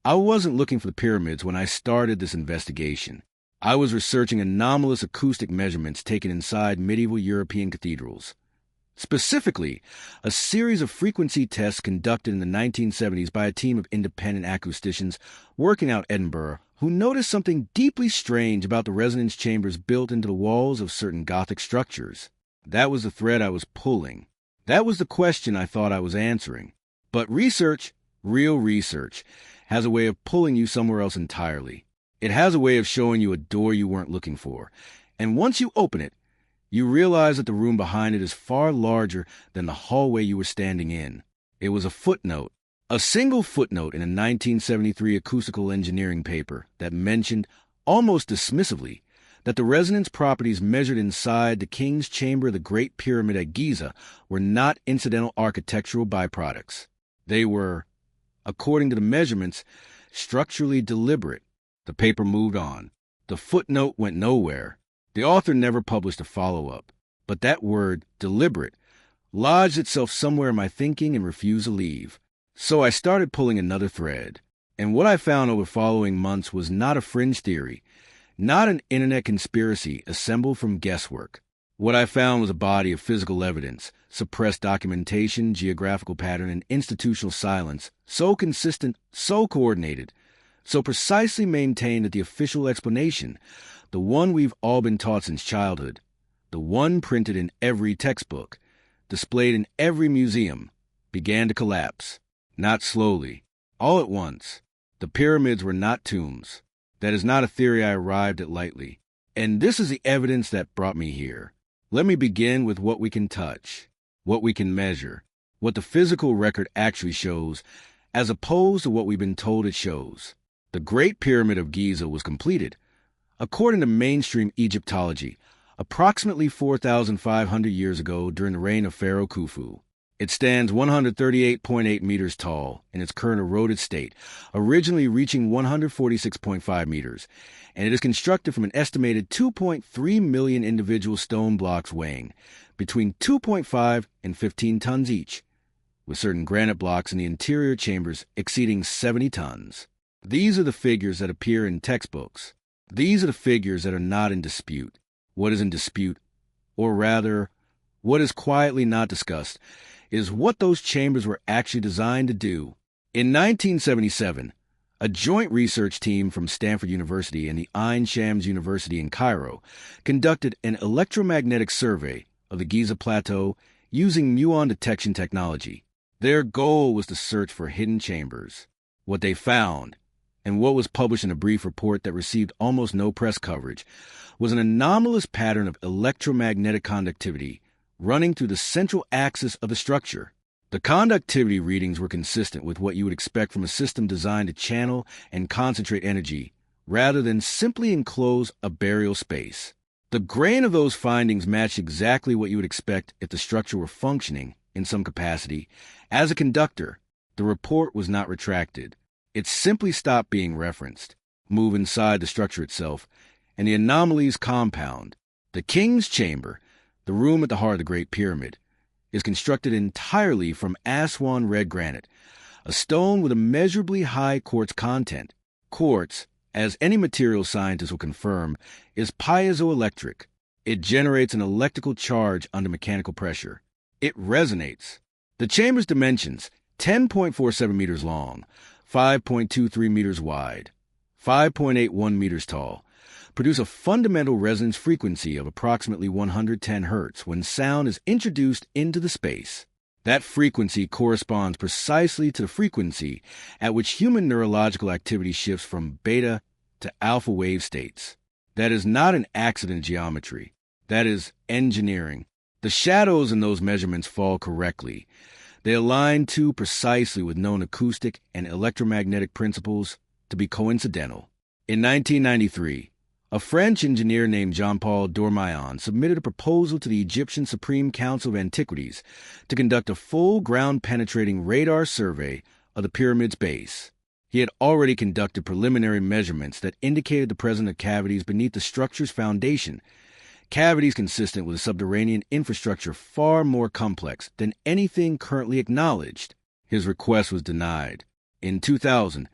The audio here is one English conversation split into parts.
I wasn't looking for the pyramids when I started this investigation. I was researching anomalous acoustic measurements taken inside medieval European cathedrals. Specifically, a series of frequency tests conducted in the 1970s by a team of independent acousticians working out Edinburgh who noticed something deeply strange about the resonance chambers built into the walls of certain Gothic structures. That was the thread I was pulling. That was the question I thought I was answering. But research, real research, has a way of pulling you somewhere else entirely. It has a way of showing you a door you weren't looking for. And once you open it, you realize that the room behind it is far larger than the hallway you were standing in. It was a footnote, a single footnote in a 1973 acoustical engineering paper that mentioned, almost dismissively, that the resonance properties measured inside the King's Chamber of the Great Pyramid at Giza were not incidental architectural byproducts. They were, according to the measurements, structurally deliberate. The paper moved on. The footnote went nowhere. The author never published a follow-up. But that word, deliberate, lodged itself somewhere in my thinking and refused to leave. So I started pulling another thread. And what I found over following months was not a fringe theory, not an internet conspiracy assembled from guesswork. What I found was a body of physical evidence, suppressed documentation, geographical pattern, and institutional silence, so consistent, so coordinated, so precisely maintained that the official explanation, the one we've all been taught since childhood, the one printed in every textbook, displayed in every museum, began to collapse. Not slowly, all at once. The pyramids were not tombs. That is not a theory I arrived at lightly. And this is the evidence that brought me here. Let me begin with what we can touch, what we can measure, what the physical record actually shows, as opposed to what we've been told it shows. The Great Pyramid of Giza was completed, according to mainstream Egyptology, approximately 4,500 years ago during the reign of Pharaoh Khufu. It stands 138.8 meters tall in its current eroded state, originally reaching 146.5 meters, and it is constructed from an estimated 2.3 million individual stone blocks weighing between 2.5 and 15 tons each, with certain granite blocks in the interior chambers exceeding 70 tons. These are the figures that appear in textbooks. These are the figures that are not in dispute. What is in dispute, or rather, what is quietly not discussed, is what those chambers were actually designed to do. In 1977, a joint research team from Stanford University and the Ain Shams University in Cairo conducted an electromagnetic survey of the Giza Plateau using muon detection technology. Their goal was to search for hidden chambers. What they found, and what was published in a brief report that received almost no press coverage, was an anomalous pattern of electromagnetic conductivity running through the central axis of the structure. The conductivity readings were consistent with what you would expect from a system designed to channel and concentrate energy, rather than simply enclose a burial space. The grain of those findings matched exactly what you would expect if the structure were functioning, in some capacity, as a conductor. The report was not retracted. It simply stopped being referenced. Move inside the structure itself, and the anomalies compound. The King's Chamber, the room at the heart of the Great Pyramid, is constructed entirely from Aswan red granite, a stone with immeasurably high quartz content. Quartz, as any material scientist will confirm, is piezoelectric. It generates an electrical charge under mechanical pressure. It resonates. The chamber's dimensions, 10.47 meters long, 5.23 meters wide, 5.81 meters tall, produce a fundamental resonance frequency of approximately 110 hertz when sound is introduced into the space. That frequency corresponds precisely to the frequency at which human neurological activity shifts from beta to alpha wave states. That is not an accident in geometry. That is engineering. The shadows in those measurements fall correctly. They align too precisely with known acoustic and electromagnetic principles to be coincidental. In 1993, a French engineer named Jean-Paul Dormaillon submitted a proposal to the Egyptian Supreme Council of Antiquities to conduct a full ground-penetrating radar survey of the pyramid's base. He had already conducted preliminary measurements that indicated the presence of cavities beneath the structure's foundation, cavities consistent with a subterranean infrastructure far more complex than anything currently acknowledged. His request was denied. In 2000,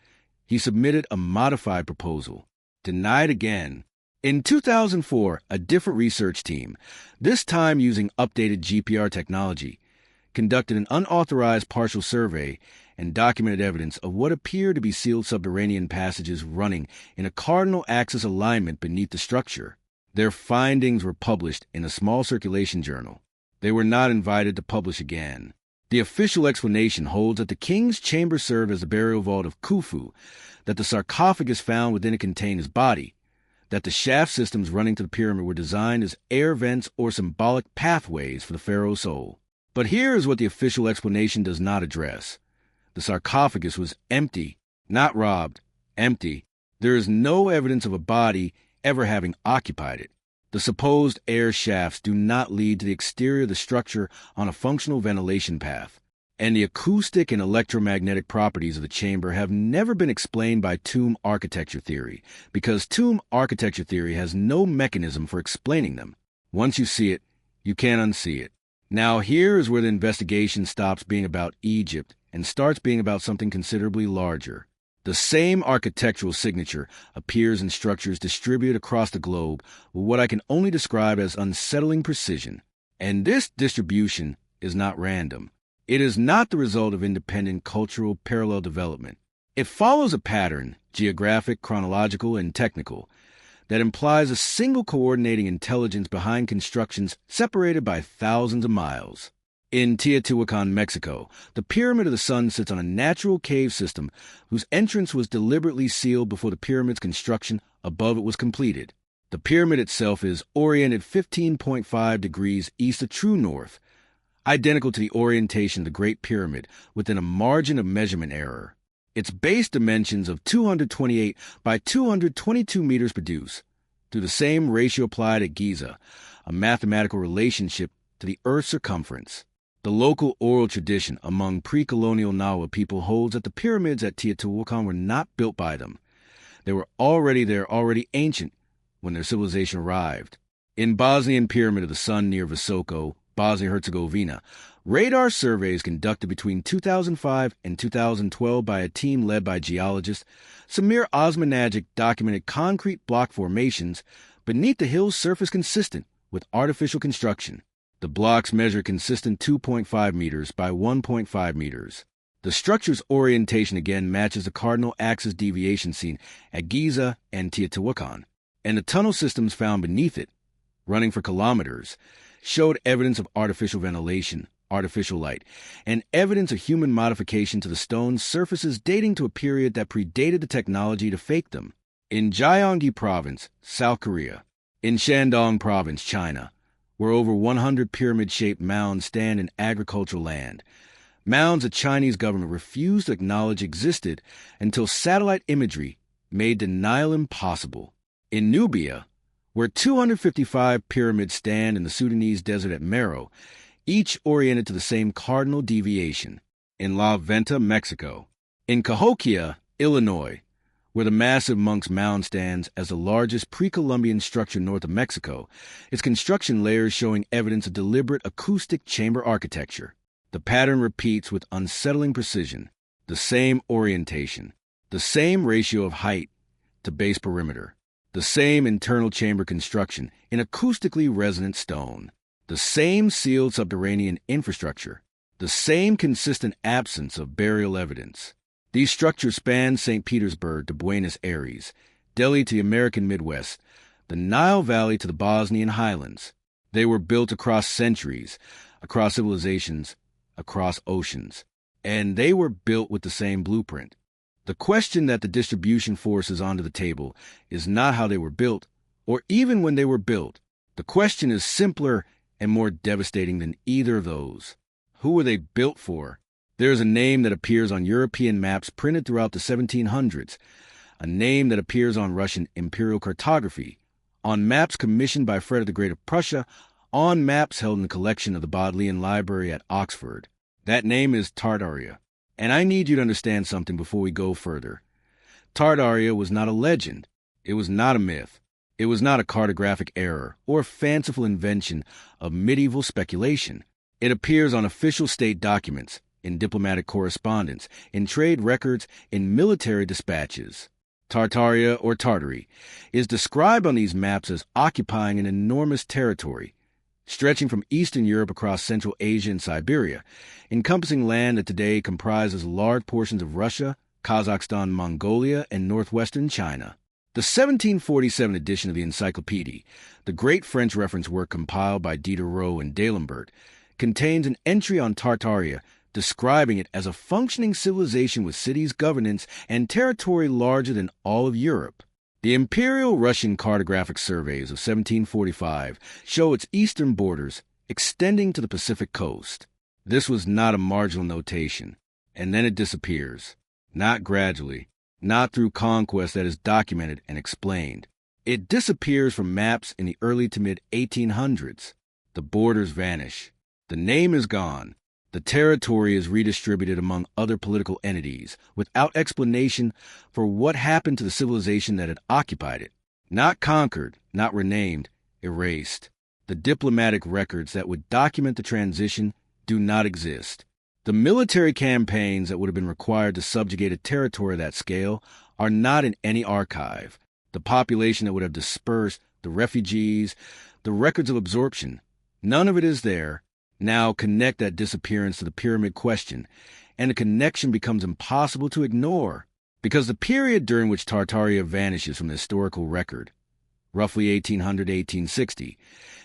He submitted a modified proposal. Denied again. In 2004, a different research team, this time using updated GPR technology, conducted an unauthorized partial survey and documented evidence of what appeared to be sealed subterranean passages running in a cardinal axis alignment beneath the structure. Their findings were published in a small circulation journal. They were not invited to publish again. The official explanation holds that the king's chamber served as the burial vault of Khufu, that the sarcophagus found within it contained his body, that the shaft systems running to the pyramid were designed as air vents or symbolic pathways for the pharaoh's soul. But here is what the official explanation does not address. The sarcophagus was empty, not robbed, empty. There is no evidence of a body ever having occupied it. The supposed air shafts do not lead to the exterior of the structure on a functional ventilation path, and the acoustic and electromagnetic properties of the chamber have never been explained by tomb architecture theory, because tomb architecture theory has no mechanism for explaining them. Once you see it, you can't unsee it. Now here is where the investigation stops being about Egypt and starts being about something considerably larger. The same architectural signature appears in structures distributed across the globe with what I can only describe as unsettling precision. And this distribution is not random. It is not the result of independent cultural parallel development. It follows a pattern, geographic, chronological, and technical, that implies a single coordinating intelligence behind constructions separated by thousands of miles. In Teotihuacan, Mexico, the Pyramid of the Sun sits on a natural cave system whose entrance was deliberately sealed before the pyramid's construction above it was completed. The pyramid itself is oriented 15.5 degrees east of true north, identical to the orientation of the Great Pyramid within a margin of measurement error. Its base dimensions of 228 by 222 meters produce, through the same ratio applied at Giza, a mathematical relationship to the Earth's circumference. The local oral tradition among pre-colonial Nahua people holds that the pyramids at Teotihuacan were not built by them. They were already ancient when their civilization arrived. In Bosnian Pyramid of the Sun near Visoko, Bosnia-Herzegovina, radar surveys conducted between 2005 and 2012 by a team led by geologist Samir Osmanagic documented concrete block formations beneath the hill's surface consistent with artificial construction. The blocks measure consistent 2.5 meters by 1.5 meters. The structure's orientation again matches the cardinal axis deviation seen at Giza and Teotihuacan, and the tunnel systems found beneath it, running for kilometers, showed evidence of artificial ventilation, artificial light, and evidence of human modification to the stone's surfaces dating to a period that predated the technology to fake them. In Gyeonggi Province, South Korea, in Shandong Province, China, where over 100 pyramid-shaped mounds stand in agricultural land, mounds the Chinese government refused to acknowledge existed until satellite imagery made denial impossible. In Nubia, where 255 pyramids stand in the Sudanese desert at Mero, each oriented to the same cardinal deviation. In La Venta, Mexico. In Cahokia, Illinois, where the massive Monk's Mound stands as the largest pre-Columbian structure north of Mexico, its construction layers showing evidence of deliberate acoustic chamber architecture. The pattern repeats with unsettling precision, the same orientation, the same ratio of height to base perimeter, the same internal chamber construction in acoustically resonant stone, the same sealed subterranean infrastructure, the same consistent absence of burial evidence. These structures span St. Petersburg to Buenos Aires, Delhi to the American Midwest, the Nile Valley to the Bosnian Highlands. They were built across centuries, across civilizations, across oceans, and they were built with the same blueprint. The question that the distribution forces onto the table is not how they were built, or even when they were built. The question is simpler and more devastating than either of those. Who were they built for? There is a name that appears on European maps printed throughout the 1700s, a name that appears on Russian imperial cartography, on maps commissioned by Frederick the Great of Prussia, on maps held in the collection of the Bodleian Library at Oxford. That name is Tartaria. And I need you to understand something before we go further. Tartaria was not a legend. It was not a myth. It was not a cartographic error or a fanciful invention of medieval speculation. It appears on official state documents. in diplomatic correspondence, in trade records, in military dispatches. Tartaria, or Tartary, is described on these maps as occupying an enormous territory, stretching from Eastern Europe across Central Asia and Siberia, encompassing land that today comprises large portions of Russia, Kazakhstan, Mongolia, and northwestern China. The 1747 edition of the Encyclopedia, the great French reference work compiled by Diderot and D'Alembert, contains an entry on Tartaria describing it as a functioning civilization with cities, governance, and territory larger than all of Europe. The Imperial Russian Cartographic Surveys of 1745 show its eastern borders extending to the Pacific coast. This was not a marginal notation, and then it disappears. Not gradually, not through conquest that is documented and explained. It disappears from maps in the early to mid-1800s. The borders vanish. The name is gone. The territory is redistributed among other political entities without explanation for what happened to the civilization that had occupied it. Not conquered, not renamed, erased. The diplomatic records that would document the transition do not exist. The military campaigns that would have been required to subjugate a territory of that scale are not in any archive. The population that would have dispersed, the refugees, the records of absorption, none of it is there. Now connect that disappearance to the pyramid question, and the connection becomes impossible to ignore, because the period during which Tartaria vanishes from the historical record, roughly 1800 to 1860,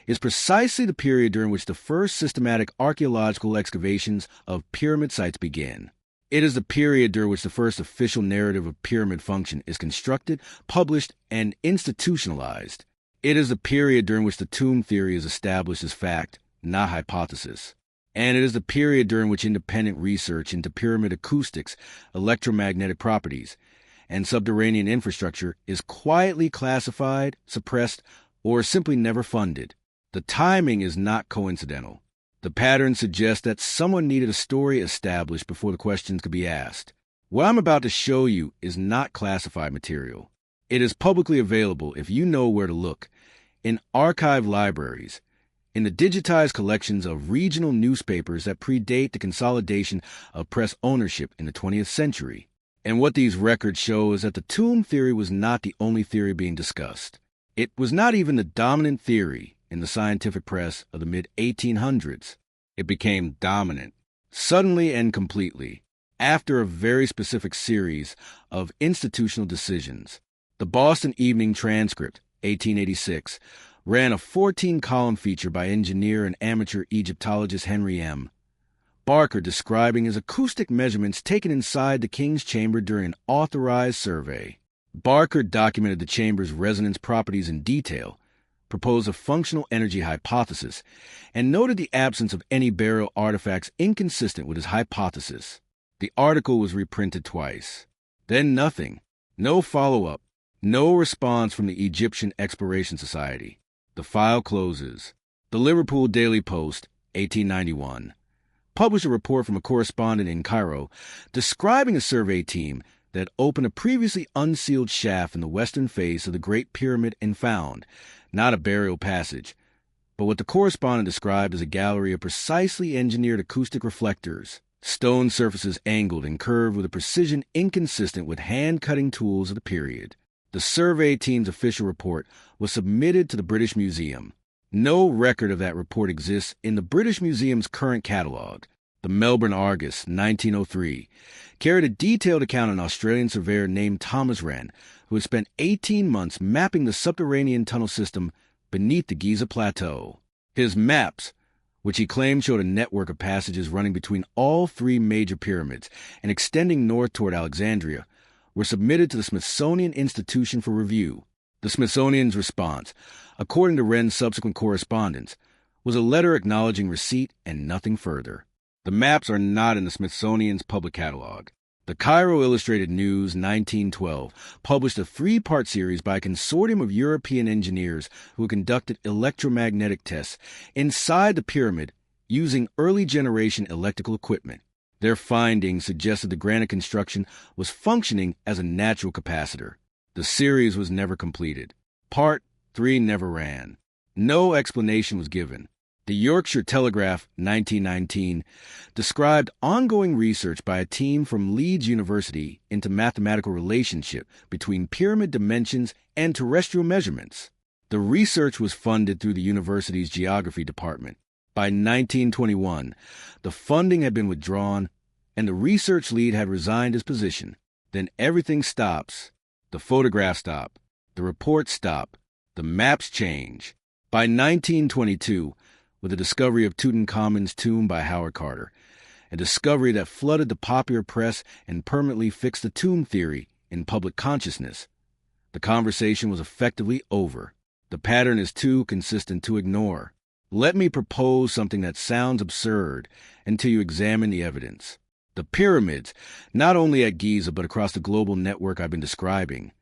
is precisely the period during which the first systematic archaeological excavations of pyramid sites begin. It is the period during which the first official narrative of pyramid function is constructed, published, and institutionalized. It is the period during which the tomb theory is established as fact, not hypothesis. And it is the period during which independent research into pyramid acoustics, electromagnetic properties, and subterranean infrastructure is quietly classified, suppressed, or simply never funded. The timing is not coincidental. The pattern suggests that someone needed a story established before the questions could be asked. What I'm about to show you is not classified material. It is publicly available if you know where to look, in archive libraries, in the digitized collections of regional newspapers that predate the consolidation of press ownership in the 20th century. And what these records show is that the tomb theory was not the only theory being discussed. It was not even the dominant theory in the scientific press of the mid-1800s. It became dominant, suddenly and completely, after a very specific series of institutional decisions. The Boston Evening Transcript, 1886, ran a 14-column feature by engineer and amateur Egyptologist Henry M. Barker describing his acoustic measurements taken inside the king's chamber during an authorized survey. Barker documented the chamber's resonance properties in detail, proposed a functional energy hypothesis, and noted the absence of any burial artifacts inconsistent with his hypothesis. The article was reprinted twice. Then nothing. No follow-up. No response from the Egyptian Exploration Society. The file closes. The Liverpool Daily Post, 1891, published a report from a correspondent in Cairo describing a survey team that opened a previously unsealed shaft in the western face of the Great Pyramid and found, not a burial passage, but what the correspondent described as a gallery of precisely engineered acoustic reflectors, stone surfaces angled and curved with a precision inconsistent with hand-cutting tools of the period. The survey team's official report was submitted to the British Museum. No record of that report exists in the British Museum's current catalogue. The Melbourne Argus, 1903, carried a detailed account of an Australian surveyor named Thomas Wren, who had spent 18 months mapping the subterranean tunnel system beneath the Giza Plateau. His maps, which he claimed showed a network of passages running between all three major pyramids and extending north toward Alexandria, were submitted to the Smithsonian Institution for review. The Smithsonian's response, according to Wren's subsequent correspondence, was a letter acknowledging receipt and nothing further. The maps are not in the Smithsonian's public catalog. The Cairo Illustrated News, 1912, published a 3-part series by a consortium of European engineers who conducted electromagnetic tests inside the pyramid using early-generation electrical equipment. Their findings suggested the granite construction was functioning as a natural capacitor. The series was never completed. Part 3 never ran. No explanation was given. The Yorkshire Telegraph, 1919, described ongoing research by a team from Leeds University into mathematical relationship between pyramid dimensions and terrestrial measurements. The research was funded through the university's geography department. By 1921, the funding had been withdrawn, and the research lead had resigned his position. Then everything stops. The photographs stop. The reports stop. The maps change. By 1922, with the discovery of Tutankhamun's tomb by Howard Carter, a discovery that flooded the popular press and permanently fixed the tomb theory in public consciousness, the conversation was effectively over. The pattern is too consistent to ignore. Let me propose something that sounds absurd until you examine the evidence. The pyramids, not only at Giza but across the global network I've been describing,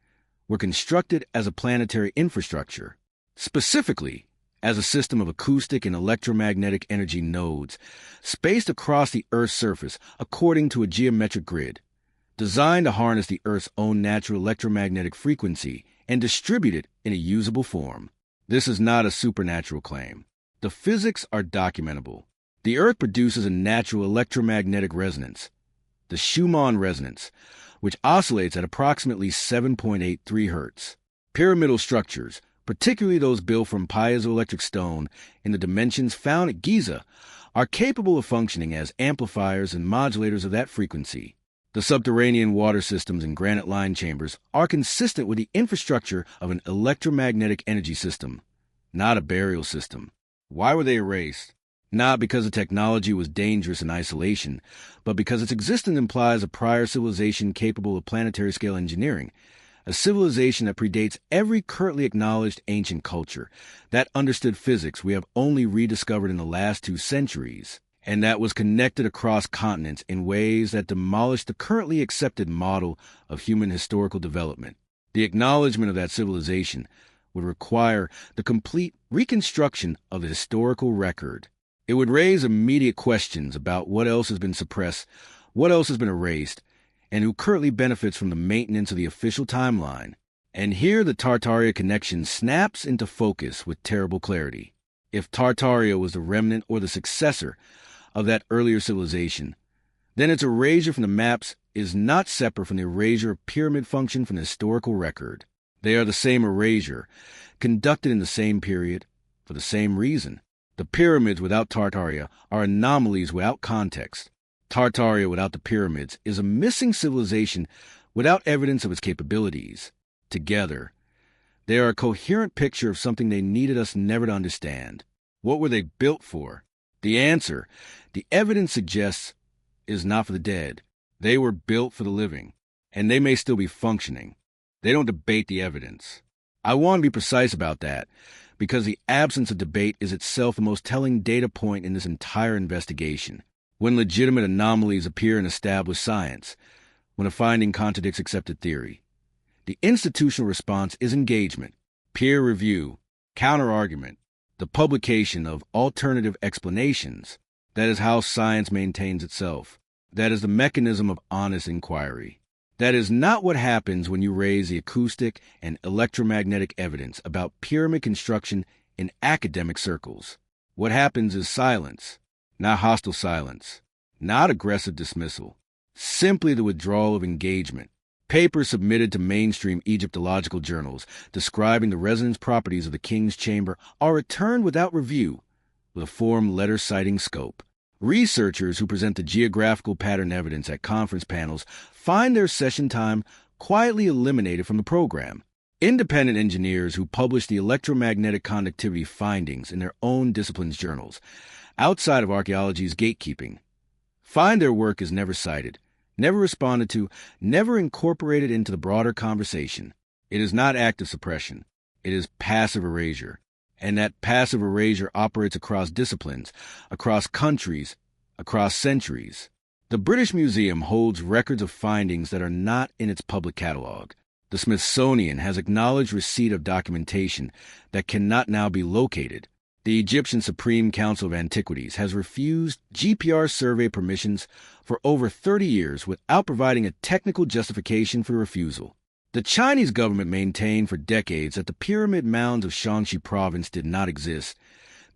were constructed as a planetary infrastructure, specifically as a system of acoustic and electromagnetic energy nodes spaced across the Earth's surface according to a geometric grid, designed to harness the Earth's own natural electromagnetic frequency and distribute it in a usable form. This is not a supernatural claim. The physics are documentable. The Earth produces a natural electromagnetic resonance, the Schumann resonance, which oscillates at approximately 7.83 Hertz. Pyramidal structures, particularly those built from piezoelectric stone in the dimensions found at Giza, are capable of functioning as amplifiers and modulators of that frequency. The subterranean water systems and granite-lined chambers are consistent with the infrastructure of an electromagnetic energy system, not a burial system. Why were they erased? Not because the technology was dangerous in isolation, but because its existence implies a prior civilization capable of planetary-scale engineering, a civilization that predates every currently acknowledged ancient culture, that understood physics we have only rediscovered in the last 2 centuries, and that was connected across continents in ways that demolished the currently accepted model of human historical development. The acknowledgement of that civilization would require the complete reconstruction of the historical record. It would raise immediate questions about what else has been suppressed, what else has been erased, and who currently benefits from the maintenance of the official timeline. And here the Tartaria connection snaps into focus with terrible clarity. If Tartaria was the remnant or the successor of that earlier civilization, then its erasure from the maps is not separate from the erasure of pyramid function from the historical record. They are the same erasure, conducted in the same period, for the same reason. The pyramids without Tartaria are anomalies without context. Tartaria without the pyramids is a missing civilization without evidence of its capabilities. Together, they are a coherent picture of something they needed us never to understand. What were they built for? The answer, the evidence suggests, is not for the dead. They were built for the living, and they may still be functioning. They don't debate the evidence. I want to be precise about that, because the absence of debate is itself the most telling data point in this entire investigation. When legitimate anomalies appear in established science, when a finding contradicts accepted theory, the institutional response is engagement, peer review, counter-argument, the publication of alternative explanations. That is how science maintains itself. That is the mechanism of honest inquiry. That is not what happens when you raise the acoustic and electromagnetic evidence about pyramid construction in academic circles. What happens is silence, not hostile silence, not aggressive dismissal, simply the withdrawal of engagement. Papers submitted to mainstream Egyptological journals describing the resonance properties of the king's chamber are returned without review, with a form letter citing scope. Researchers who present the geographical pattern evidence at conference panels find their session time quietly eliminated from the program. Independent engineers who publish the electromagnetic conductivity findings in their own discipline's journals, outside of archaeology's gatekeeping, find their work is never cited, never responded to, never incorporated into the broader conversation. It is not active suppression. It is passive erasure. And that passive erasure operates across disciplines, across countries, across centuries. The British Museum holds records of findings that are not in its public catalog. The Smithsonian has acknowledged receipt of documentation that cannot now be located. The Egyptian Supreme Council of Antiquities has refused GPR survey permissions for over 30 years without providing a technical justification for refusal. The Chinese government maintained for decades that the pyramid mounds of Shaanxi province did not exist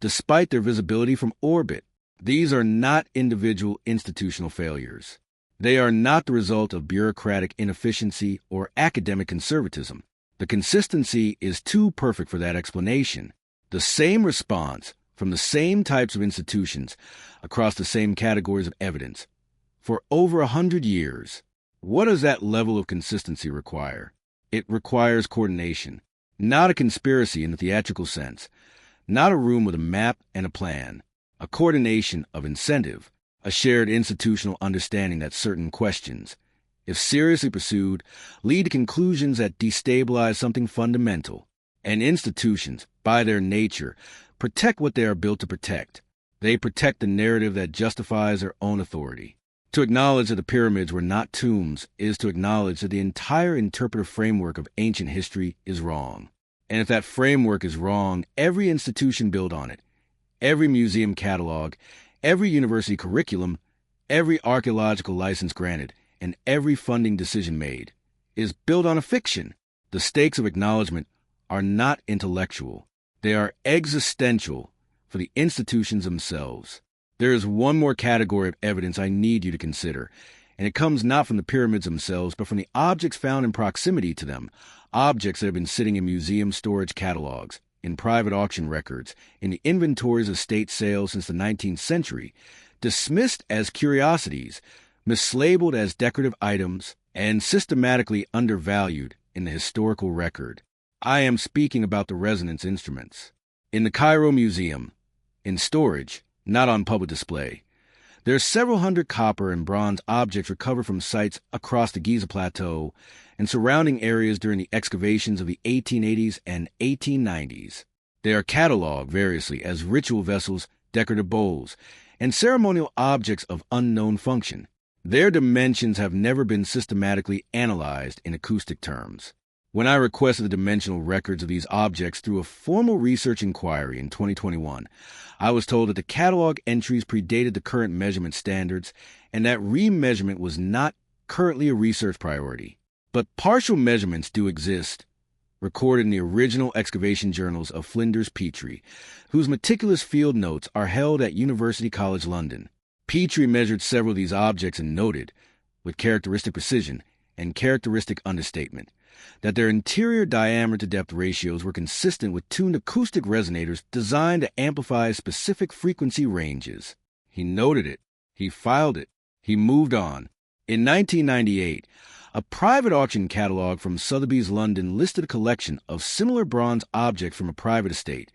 despite their visibility from orbit. These are not individual institutional failures. They are not the result of bureaucratic inefficiency or academic conservatism. The consistency is too perfect for that explanation. The same response from the same types of institutions across the same categories of evidence for over 100 years. What does that level of consistency require? It requires coordination, not a conspiracy in the theatrical sense, not a room with a map and a plan, a coordination of incentive, a shared institutional understanding that certain questions, if seriously pursued, lead to conclusions that destabilize something fundamental. And institutions, by their nature, protect what they are built to protect. They protect the narrative that justifies their own authority. To acknowledge that the pyramids were not tombs is to acknowledge that the entire interpretive framework of ancient history is wrong. And if that framework is wrong, every institution built on it, every museum catalog, every university curriculum, every archaeological license granted, and every funding decision made is built on a fiction. The stakes of acknowledgement are not intellectual. They are existential for the institutions themselves. There is one more category of evidence I need you to consider, and it comes not from the pyramids themselves, but from the objects found in proximity to them, objects that have been sitting in museum storage catalogs, in private auction records, in the inventories of state sales since the 19th century, dismissed as curiosities, mislabeled as decorative items, and systematically undervalued in the historical record. I am speaking about the resonance instruments. In the Cairo Museum, in storage, not on public display, there are several hundred copper and bronze objects recovered from sites across the Giza Plateau and surrounding areas during the excavations of the 1880s and 1890s. They are cataloged variously as ritual vessels, decorative bowls, and ceremonial objects of unknown function. Their dimensions have never been systematically analyzed in acoustic terms. When I requested the dimensional records of these objects through a formal research inquiry in 2021, I was told that the catalog entries predated the current measurement standards and that remeasurement was not currently a research priority. But partial measurements do exist, recorded in the original excavation journals of Flinders Petrie, whose meticulous field notes are held at University College London. Petrie measured several of these objects and noted, with characteristic precision and characteristic understatement, that their interior diameter-to-depth ratios were consistent with tuned acoustic resonators designed to amplify specific frequency ranges. He noted it. He filed it. He moved on. In 1998, a private auction catalog from Sotheby's London listed a collection of similar bronze objects from a private estate,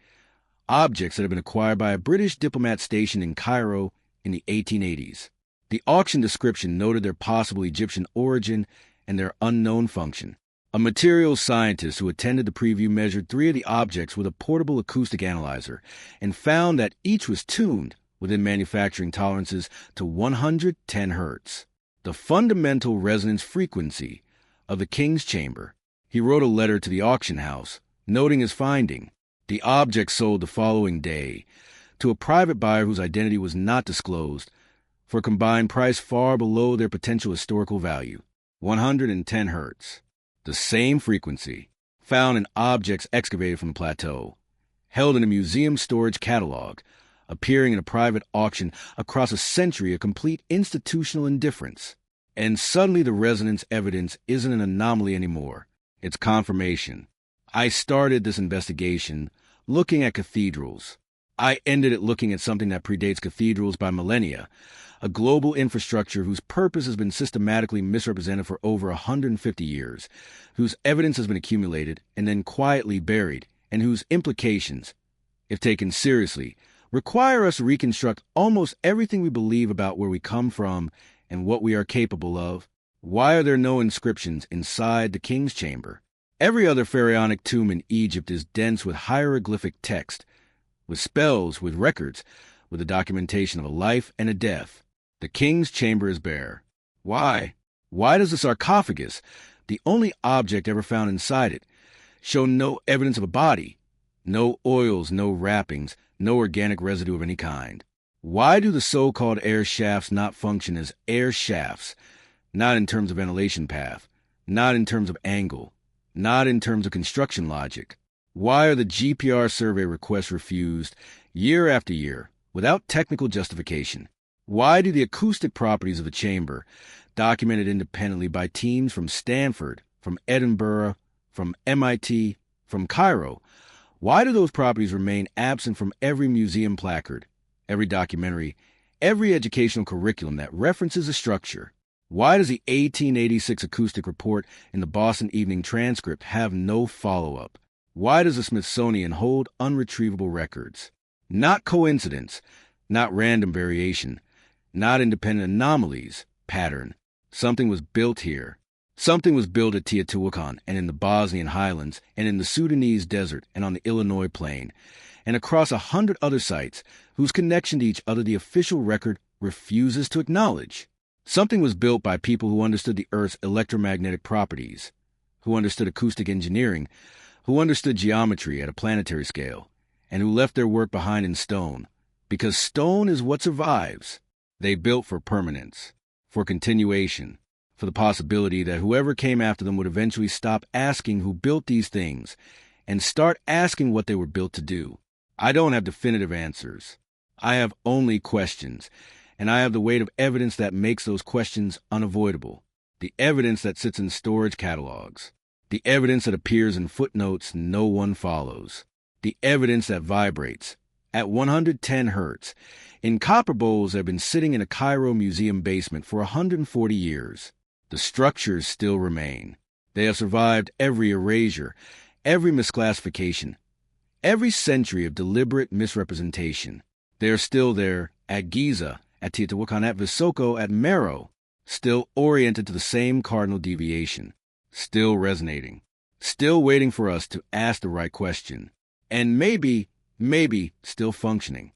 objects that had been acquired by a British diplomat stationed in Cairo in the 1880s. The auction description noted their possible Egyptian origin and their unknown function. A materials scientist who attended the preview measured 3 of the objects with a portable acoustic analyzer and found that each was tuned within manufacturing tolerances to 110 Hz, the fundamental resonance frequency of the King's Chamber. He wrote a letter to the auction house, noting his finding. The objects sold the following day to a private buyer whose identity was not disclosed for a combined price far below their potential historical value, 110 Hz. The same frequency found in objects excavated from the plateau, held in a museum storage catalog, appearing in a private auction across a century of complete institutional indifference. And suddenly the resonance evidence isn't an anomaly anymore. It's confirmation. I started this investigation looking at cathedrals. I ended it looking at something that predates cathedrals by millennia, a global infrastructure whose purpose has been systematically misrepresented for over 150 years, whose evidence has been accumulated and then quietly buried, and whose implications, if taken seriously, require us to reconstruct almost everything we believe about where we come from and what we are capable of. Why are there no inscriptions inside the King's Chamber? Every other pharaonic tomb in Egypt is dense with hieroglyphic text, with spells, with records, with the documentation of a life and a death. The King's Chamber is bare. Why? Why does the sarcophagus, the only object ever found inside it, show no evidence of a body? No oils, no wrappings, no organic residue of any kind. Why do the so-called air shafts not function as air shafts, not in terms of ventilation path, not in terms of angle, not in terms of construction logic? Why are the GPR survey requests refused year after year without technical justification? Why do the acoustic properties of a chamber, documented independently by teams from Stanford, from Edinburgh, from MIT, from Cairo, why do those properties remain absent from every museum placard, every documentary, every educational curriculum that references a structure? Why does the 1886 acoustic report in the Boston Evening Transcript have no follow-up? Why does the Smithsonian hold unretrievable records? Not coincidence, not random variation, not independent anomalies, pattern. Something was built here. Something was built at Teotihuacan and in the Bosnian highlands and in the Sudanese desert and on the Illinois plain and across 100 other sites whose connection to each other the official record refuses to acknowledge. Something was built by people who understood the Earth's electromagnetic properties, who understood acoustic engineering, who understood geometry at a planetary scale, and who left their work behind in stone, because stone is what survives. They built for permanence, for continuation, for the possibility that whoever came after them would eventually stop asking who built these things and start asking what they were built to do. I don't have definitive answers. I have only questions, and I have the weight of evidence that makes those questions unavoidable, the evidence that sits in storage catalogs, the evidence that appears in footnotes no one follows, the evidence that vibrates at 110 hertz in copper bowls that have been sitting in a Cairo museum basement for 140 years. The structures still remain. They have survived every erasure, every misclassification, every century of deliberate misrepresentation. They are still there at Giza, at Teotihuacan, at Visoko, at Meru, still oriented to the same cardinal deviation, still resonating, still waiting for us to ask the right question, and maybe still functioning.